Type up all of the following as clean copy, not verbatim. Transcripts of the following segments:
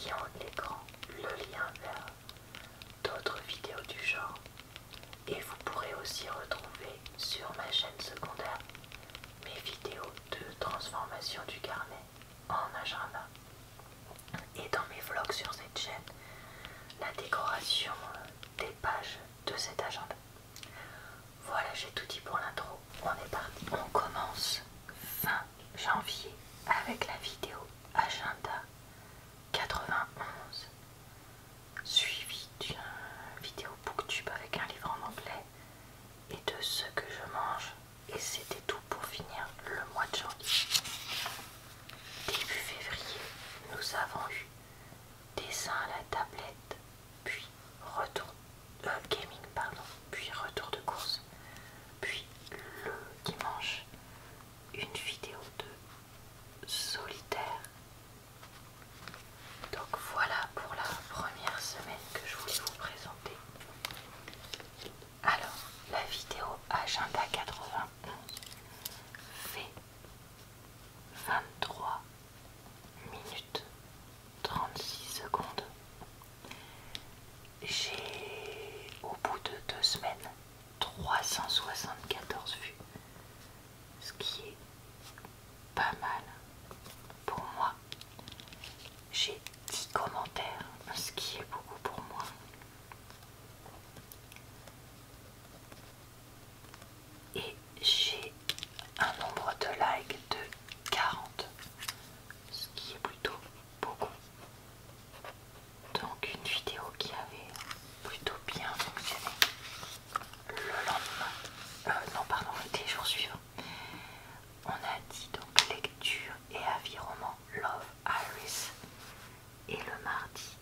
voyez en haut de l'écran le lien vers d'autres vidéos du genre. Et vous pourrez aussi retrouver sur ma chaîne secondaire mes vidéos de transformation du carnet en agenda. Et dans mes vlogs sur cette chaîne, la décoration des pages de cet agenda. Voilà, j'ai tout dit pour l'intro, on est parti. On commence fin janvier avec la vidéo agenda 91, suivi d'une vidéo booktube avec un livre en anglais et de ce que je mange. Et c'était tout pour finir le mois de janvier. Début février, nous avons eu dessin à la tablette, puis retour gaming pardon, puis retour de course, puis le dimanche une vidéo de solitaire. Donc voilà pour la première semaine que je voulais vous présenter. Alors la vidéo agenda 91 fait 23 minutes 36 secondes. J'ai au bout de 2 semaines 374 vues, ce qui est pas mal pour moi. J'ai 10 commentaires, ce qui est beaucoup pour moi. Et j'ai un nombre de likes de 40, ce qui est plutôt beaucoup. Donc une vidéo qui avait plutôt bien fonctionné. Le lendemain, non pardon, les jours suivants, on a dit donc lecture et avis roman Love Iris. Et le mardi,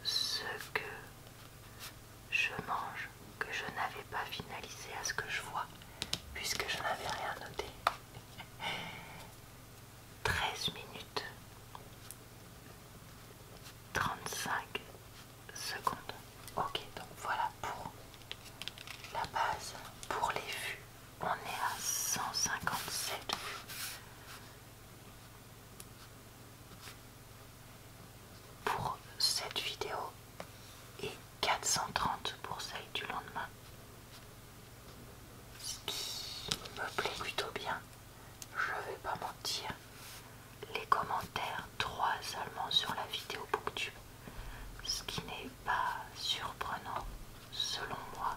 ce que je mange, que je n'avais pas finalisé à ce que je vois, puisque je n'avais rien noté. 13 minutes 35 secondes. Ok, donc voilà pour la base. Pour les vues, on est à 157 vues. Pour cette vidéo et 430 pour celle du lendemain, ce qui me plaît plutôt bien, je vais pas mentir. Les commentaires, 3 seulement sur la vidéo booktube, ce qui n'est pas surprenant selon moi.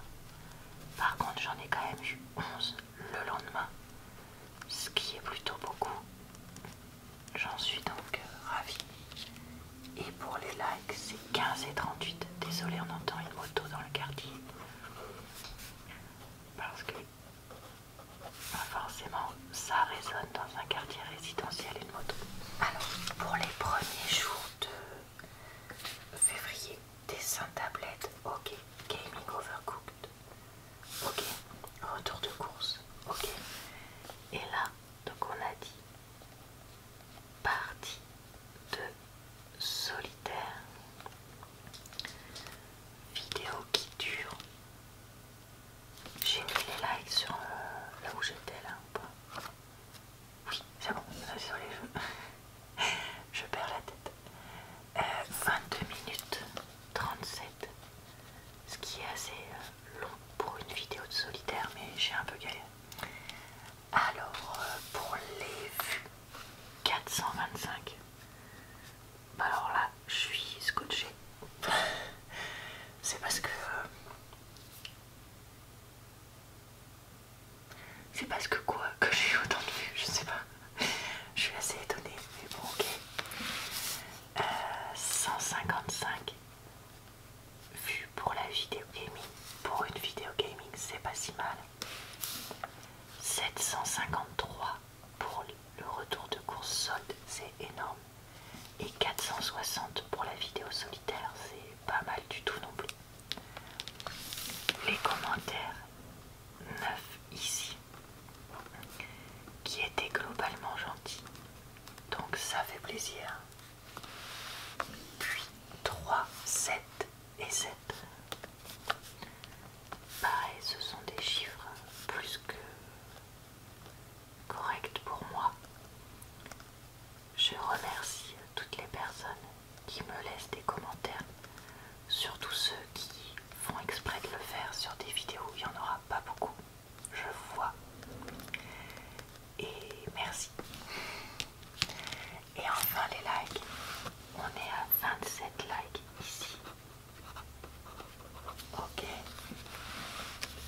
Par contre j'en ai quand même eu 11 le lendemain, ce qui est plutôt beaucoup. J'en suis donc ravie. Et pour les likes, c'est 15 et 38. Désolée, on entend une moto dans le quartier. Parce que forcément, ça résonne dans un quartier résidentiel une moto. Alors, pour les premiers jours de février, dessin tablette, ok. Gaming Overcooked, ok. Retour de course, ok. Et là, donc on a dit partie de solitaire, vidéo qui dure. J'ai mis les likes sur là où j'étais là ou pas? Oui, c'est bon, désolé, je perds la tête. qui me laissent des commentaires, surtout ceux qui font exprès de le faire sur des vidéos où il n'y en aura pas beaucoup. Je vous vois. Et merci. Et enfin les likes. On est à 27 likes ici. Ok.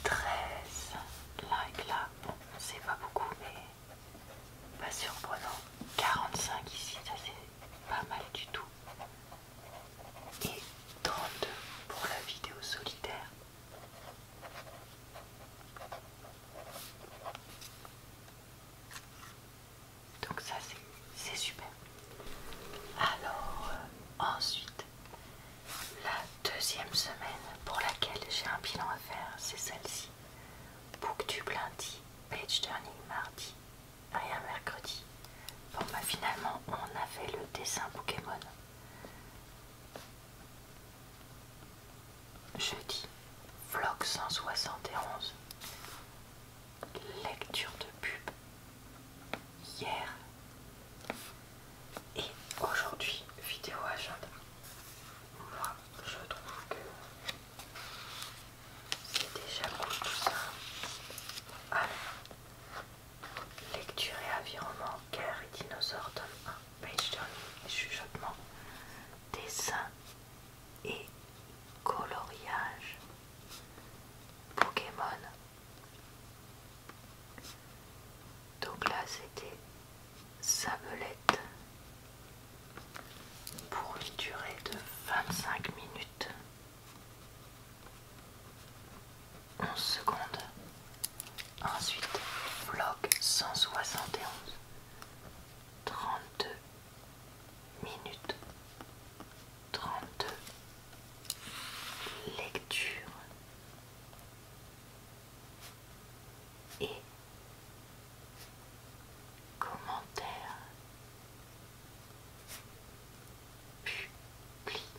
13 likes là. Bon, c'est pas beaucoup mais pas surprenant. 45 ici, ça c'est pas mal du tout. Et 32 pour la vidéo solitaire. Donc ça c'est super. Alors ensuite, la deuxième semaine pour laquelle j'ai un bilan à faire, c'est celle-ci. Booktube lundi, page turning mardi, rien mercredi. Bon bah finalement on a fait le dessin Pokémon. Jeudi, vlog 171, lecture de pub hier et aujourd'hui vidéo agenda. Moi je trouve que c'est déjà cool tout ça. Alors, lecture et environnement, guerre et dinosaures tome 1, page turning et chuchotement, dessin et coloriage, Pokémon. Donc là c'était Sabelette pour une durée de 25 minutes 11 secondes. Ensuite vlog 171, 32 minutes 32, lecture et commentaires, publicité,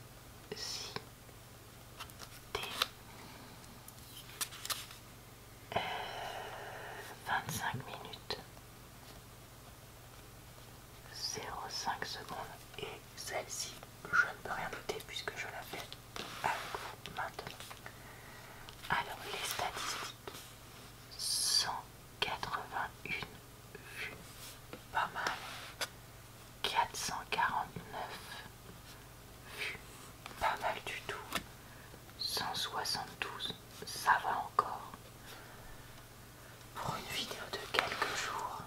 25 minutes 0,5 secondes. Et celle-ci, je ne peux rien noter puisque je la fais avec vous maintenant. Alors les statistiques, 181 vues, pas mal. 449 vues, pas mal du tout. 172, ça va encore. Pour une vidéo de quelques jours,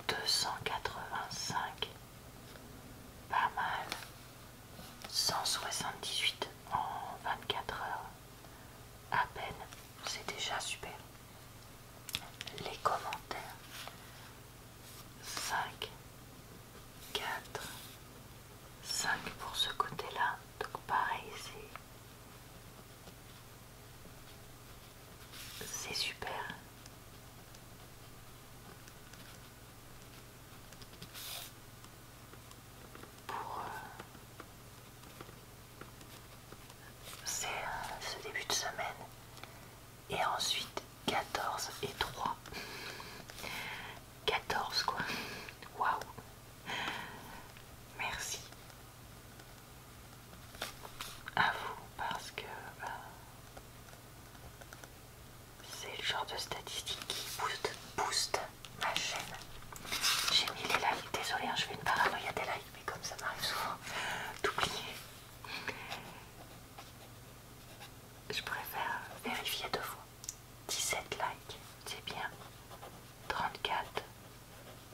285, pas mal. 178 en 24 heures, à peine, c'est déjà super. Les commentaires, 5, 4, 5 pour ce côté-là, donc pareil, c'est super. Pour ce début de semaine. Et ensuite 14 et 3. 14 quoi. Waouh. Merci à vous parce que c'est le genre de statistique qui booste ma chaîne. J'ai mis les likes, désolé hein, je fais une paranoïa des likes, mais comme ça m'arrive souvent d'oublier, je préfère vérifier 2 fois. 17 likes, c'est bien. 34,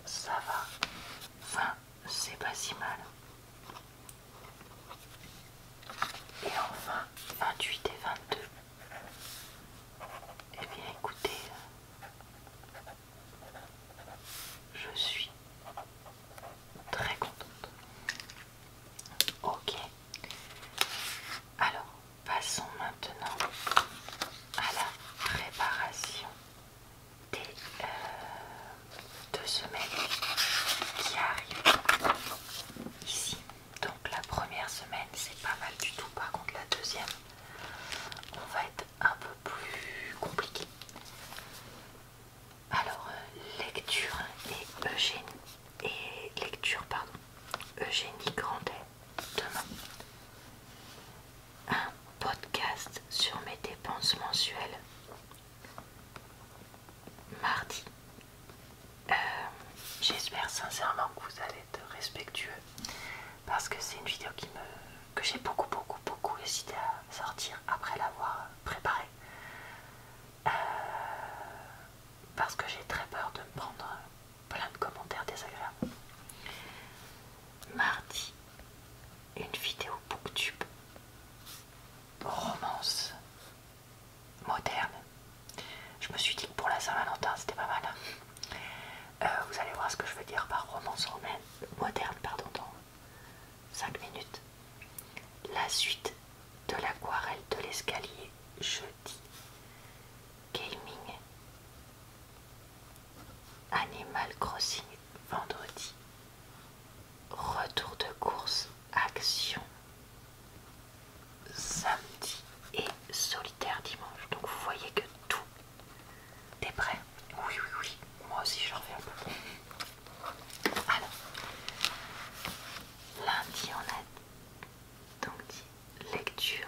ça va. 20, c'est pas si mal. Et enfin 28 et 22. Eh bien écoutez, je suis très contente. Ok. Alors, passons maintenant à la préparation des 2 semaines qui arrivent ici. Donc la première semaine, c'est pas mal du tout. Par contre, la deuxième, on va être un peu plus compliqué. Alors, lecture et Eugénie Grandet demain. vidéo que j'ai beaucoup hésité à sortir après l'avoir préparée. Parce que j'ai très peur de me prendre plein de commentaires désagréables. Mardi, une vidéo booktube, romance moderne. Je me suis dit que pour la Saint-Valentin c'était pas mal. Vous allez voir ce que je veux dire par romance moderne, pardon, dans 5 minutes. La suite de l'aquarelle de l'escalier jeudi. Gaming. Animal Crossing vendredi. Retour de course action samedi et solitaire dimanche. Donc vous voyez que tout est prêt. Oui, moi aussi je leur fais un peu. Alors, lundi on a donc dit lecture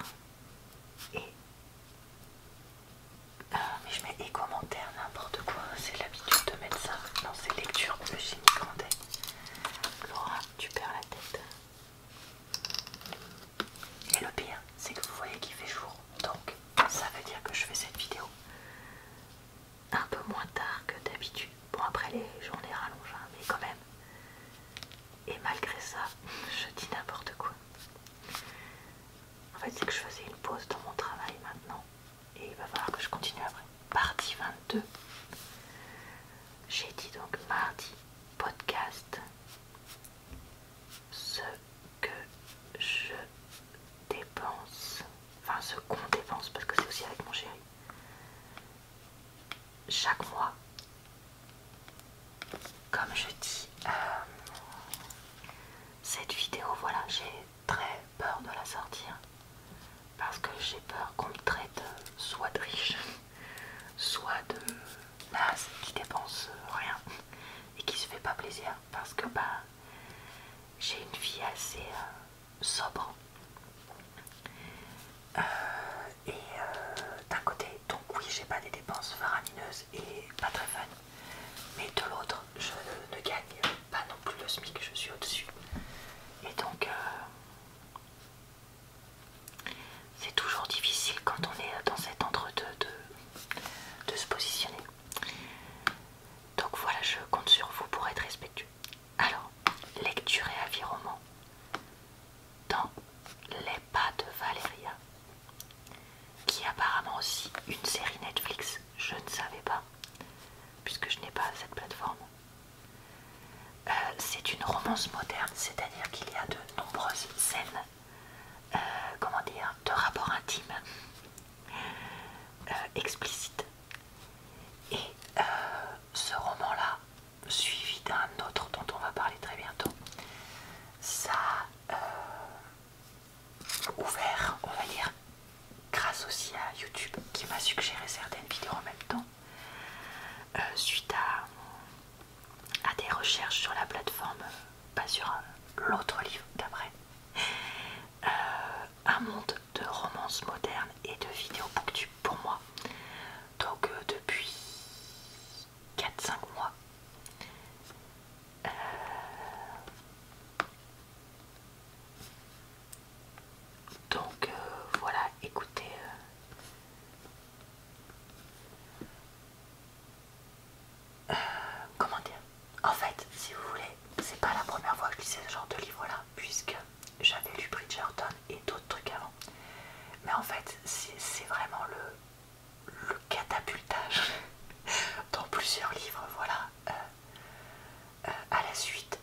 et mais je mets et commentaires, n'importe quoi, c'est l'habitude de mettre ça. Non, c'est lecture Eugénie Grandet. Laura, tu perds la tête. Et le pire, c'est que vous voyez qu'il fait jour, donc ça veut dire que je fais cette vidéo un peu moins tard que d'habitude. Bon, après les journées rallongent, hein, mais quand même. Et malgré ça, je dis n'importe quoi. En fait, c'est que je faisais une pause dans mon travail maintenant. Et il va falloir que je continue après. Partie 22. J'ai dit donc mardi, podcast. Ce que je dépense. Enfin, ce qu'on dépense, parce que c'est aussi avec mon chéri. Chaque mois. Comme je dis, cette vidéo, voilà, j'ai très peur de la sortir. Parce que j'ai peur qu'on me traite soit de riche, soit de naze qui dépense rien et qui se fait pas plaisir. Parce que bah, j'ai une vie assez sobre. D'un côté, donc oui, j'ai pas des dépenses faramineuses et pas très fun. Mais de l'autre, je ne gagne pas non plus le SMIC, je suis au-dessus. Et donc, c'est toujours difficile quand on est dans cet entre-deux de se positionner. Donc voilà, je compte sur vous pour être respectueux. Alors, lecture et avis roman dans Les Pas de Valéria, qui est apparemment aussi une série Netflix, je ne savais pas, puisque je n'ai pas cette plateforme. C'est une romance moderne, c'est-à-dire qu'il y a de nombreuses scènes, comment dire, de rapports intimes, explicites. Et ce roman-là, suivi d'un autre dont on va parler très bientôt, ça a ouvert, on va dire, grâce aussi à YouTube qui m'a suggéré certaines vidéos en même temps, suite à des recherches sur la plateforme, pas sur l'autre livre d'après, un monde de romance moderne et de vidéos booktube pour moi. Donc depuis 4-5 mois, donc voilà, écoutez, comment dire, en fait, si vous voulez, c'est pas la première fois que je lisais ce genre de livre là, puisque j'avais lu Bridgerton et d'autres trucs avant. Mais en fait, c'est vraiment le catapultage dans plusieurs livres, voilà, à la suite.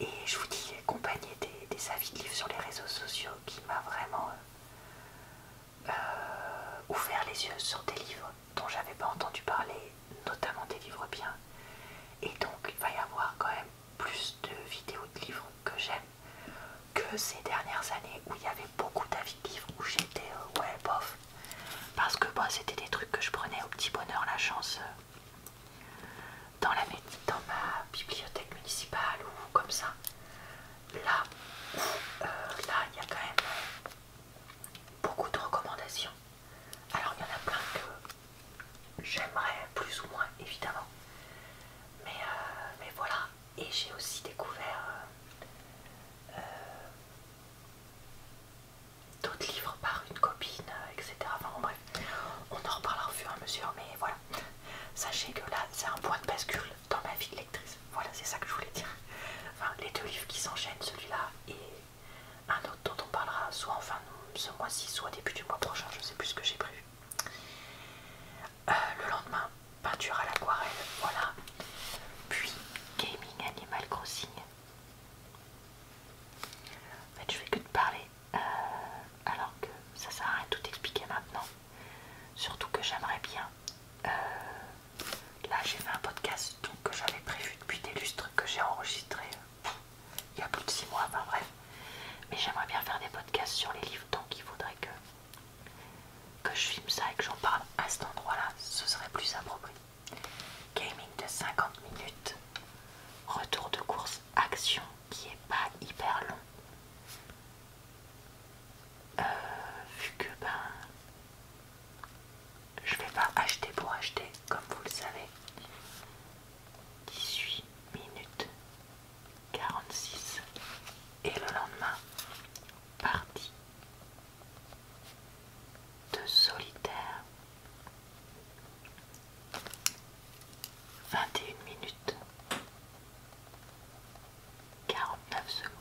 Et je vous dis, accompagné des avis de livres sur les réseaux sociaux qui m'a vraiment ouvert les yeux sur des livres dont j'avais pas entendu parler, notamment des livres bien. Et donc il va y avoir quand même plus de vidéos de livres que j'aime que ces dernières années où il y avait beaucoup d'avis de livres où j'étais ouais bof, parce que bah, c'était des trucs que je prenais au petit bonheur la chance dans ma bibliothèque municipale ou comme ça. Là, il y a quand même beaucoup de recommandations. Alors il y en a plein que j'aimerais plus ou moins évidemment, mais voilà. Et j'ai aussi découvert qui s'enchaînent, celui-là et un autre dont on parlera soit en fin de ce mois-ci, soit début du mois prochain, je sais plus ce que j'ai prévu. Le lendemain, peinture à l'aquarelle, voilà. Puis gaming Animal Crossing. En fait, je fais que de parler, alors que ça sert à rien de tout expliquer maintenant. Surtout que j'aimerais bien. Là, j'ai fait un podcast donc, que j'avais prévu depuis des lustres, que j'ai enregistré il y a plus de 6 mois, enfin bref. Mais j'aimerais bien faire des podcasts sur les livres, donc il faudrait que je filme ça et que j'en parle à cet endroit-là, ce serait plus approprié. Gaming de 50 minutes, retour de course action qui est pas hyper long. Vu que je vais pas acheter pour acheter, comme vous le savez. 18 minutes 46 et le lendemain, partie de solitaire 21 minutes 49 secondes.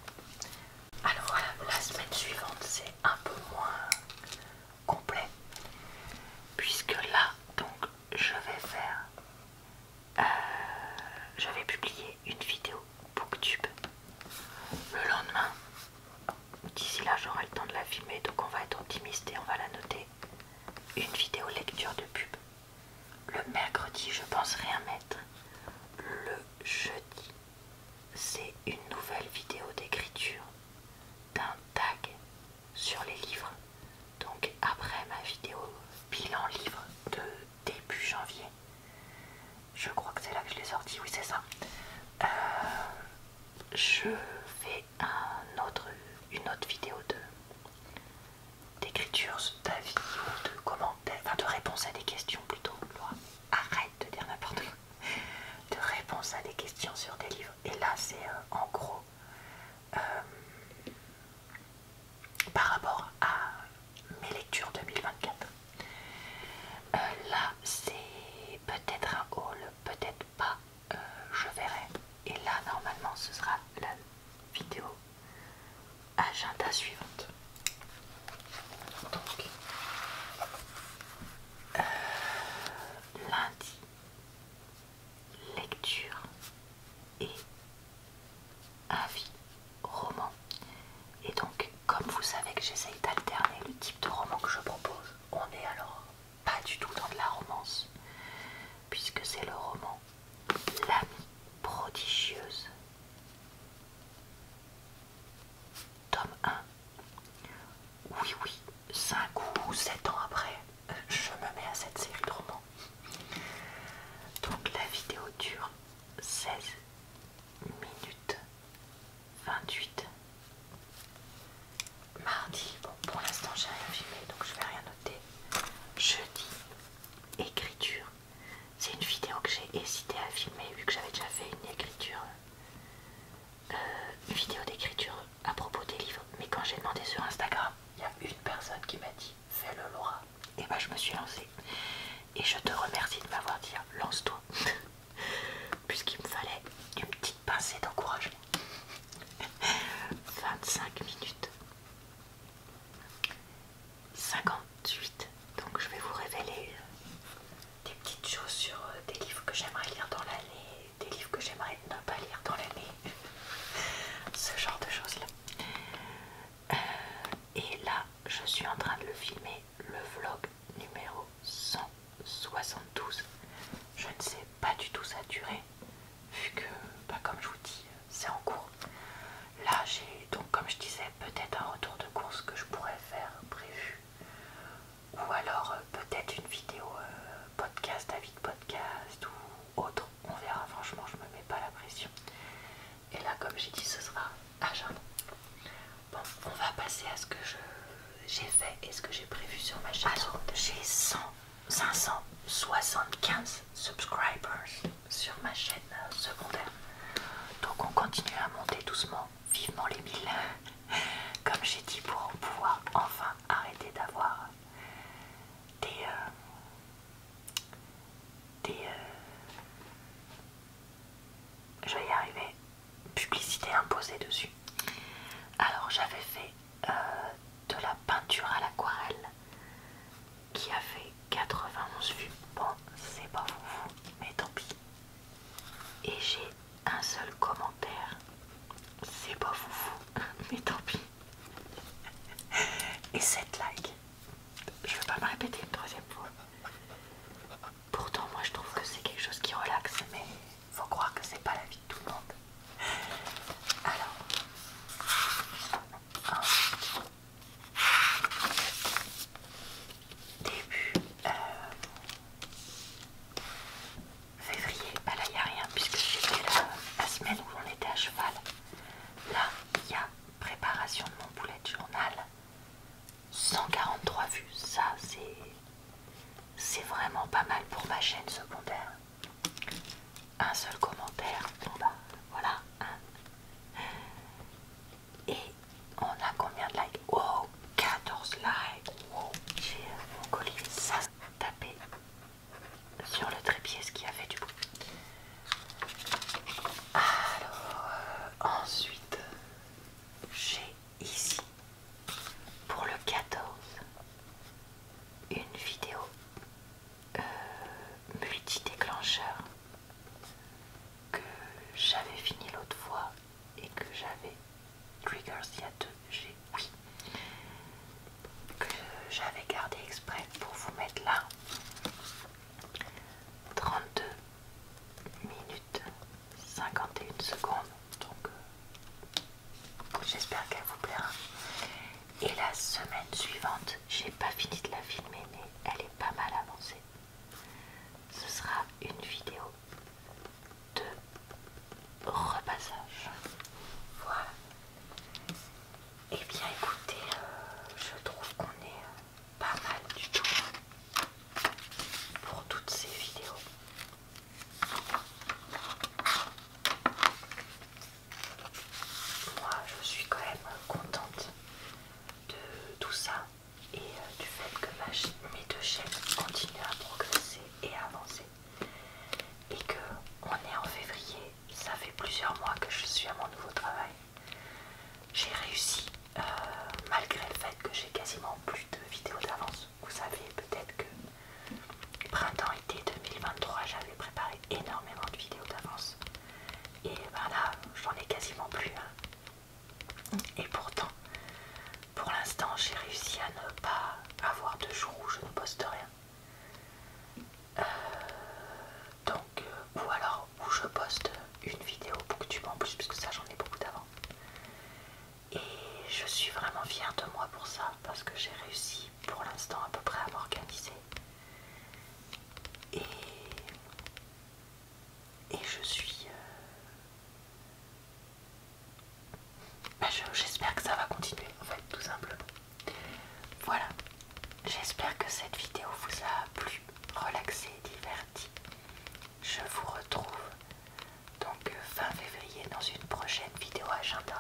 Alors voilà, la semaine suivante c'est un peu moins complet puisque là donc je vais publier une vidéo Booktube le lendemain. D'ici là j'aurai le temps de la filmer, donc on va être optimiste et on va la noter. Une vidéo lecture de pub. Le mercredi je pense rien mettre. Le jeudi c'est une nouvelle vidéo d'écriture d'un tag sur les livres. Donc après ma vidéo bilan livre de début janvier, je crois que c'est là que je l'ai sorti, oui c'est ça. Je fais une autre vidéo d'écriture d'avis ou de commentaires, enfin de réponse à des questions plutôt. Arrête de dire n'importe quoi. De réponse à des questions sur des livres. Et là c'est en gros par rapport à mes lectures 2024. Là c'est peut-être un haul, peut-être pas, je verrai. Et là normalement ce sera la vidéo agenda suivante. Donc lundi, lecture et avis roman. Et donc comme vous savez que j'essaye d'alterner le type de roman que je propose, on est alors pas du tout dans de la romance puisque c'est le roman L'amie prodigieuse, tome 1. Oui, 5 ou 7 ans après, je me mets à cette série de romans. Donc la vidéo dure 16 minutes 28. Mardi, bon pour l'instant j'ai rien filmé donc je vais rien noter. Jeudi, écriture. C'est une vidéo que j'ai hésité à filmer vu que j'avais déjà fait une vidéo d'écriture à propos des livres. Mais quand j'ai demandé sur Instagram, il y a une personne qui m'a dit fais-le Laura. Et bah je me suis lancée. Et je te remercie de m'avoir dit lance-toi. Puisqu'il me fallait une petite pincée d'encouragement. 25 minutes 58. Donc je vais vous révéler des petites choses sur des livres que j'aimerais lire dans l'année, des livres que j'aimerais ne pas lire dans l'année. Ce genre de choses là. Et là je suis en train de le filmer, le vlog numéro 172. Je ne sais pas du tout sa durée vu que comme je vous dis c'est en cours. Là j'ai donc comme je disais peut-être un retour de course que je pourrais faire prévu, ou alors peut-être une vidéo podcast, avis de podcast ou autre, on verra. Franchement je me mets pas la pression. Et là comme j'ai dit ce sera agenda. Bon, on va passer à ce que j'ai fait et ce que j'ai prévu sur ma chaîne. Alors j'ai 575 subscribers sur ma chaîne secondaire. Donc on continue à monter doucement, vivement les 1000. Comme j'ai dit, pour pouvoir enfin arrêter d'avoir je vais y arriver, publicité imposée. poser dessus. Alors j'avais fait de la peinture à l'aquarelle qui a fait 91 vues. Bon, c'est pas fou, mais tant pis. Et j'ai un seul commentaire. C'est pas foufou, mais tant pis. Et 7 likes. Je vais pas me répéter une troisième fois. Pourtant, moi je trouve que c'est quelque chose qui relaxe, mais faut croire que c'est pas la vie de tout le monde. Alors, ensuite, début février, bah là il n'y a rien puisque c'était la semaine où on était à cheval. Là, il y a préparation de mon bullet journal. 143 vues, ça c'est vraiment pas mal pour ma chaîne secondaire. Un seul commentaire, bon bah voilà. Et on a combien de likes? Oh, 14 likes. Wow. J'ai mon collier, ça tapé sur le trépied, ce qui a fait du bruit. Alors, ensuite, j'ai ici, pour le 14, une vidéo multi-déclencheur que j'avais fini l'autre fois et que j'avais triggers il y a oui, que j'avais gardé exprès pour vous mettre là. 32 minutes 51 secondes, donc j'espère qu'elle vous plaira. Et la semaine suivante, j'ai pas fini de la filmer, mais elle est pas mal avancée. Ce sera une vidéo de repassage. Voilà. Et bien écoutez, je trouve qu'on est pas mal du tout pour toutes ces vidéos. Moi, je suis quand même contente de tout ça et du fait que mes deux chaînes continuent à progresser et à avancer. Et que on est en février, ça fait plusieurs mois que je suis à mon nouveau travail. J'ai réussi, malgré le fait que j'ai quasiment plus de vidéos d'avance. Vous savez peut-être que printemps-été 2023, j'avais préparé énormément de vidéos d'avance. Et ben là, j'en ai quasiment plus. Et pourtant, pour l'instant, j'ai réussi à ne pas avoir de jours où je ne poste rien. Ou alors où je poste une vidéo booktube en plus, puisque ça j'en ai beaucoup d'avant. Et je suis vraiment fière de moi pour ça, parce que j'ai réussi pour l'instant à peu près à m'organiser. Et je suis... j'espère que ça va continuer, en fait, tout simplement. Voilà, j'espère que cette vidéo vous a plu, relaxé, diverti. Je vous retrouve donc fin février dans une prochaine vidéo agenda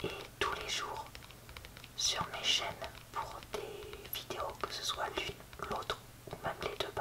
et tous les jours sur mes chaînes pour des vidéos, que ce soit l'une, l'autre ou même les deux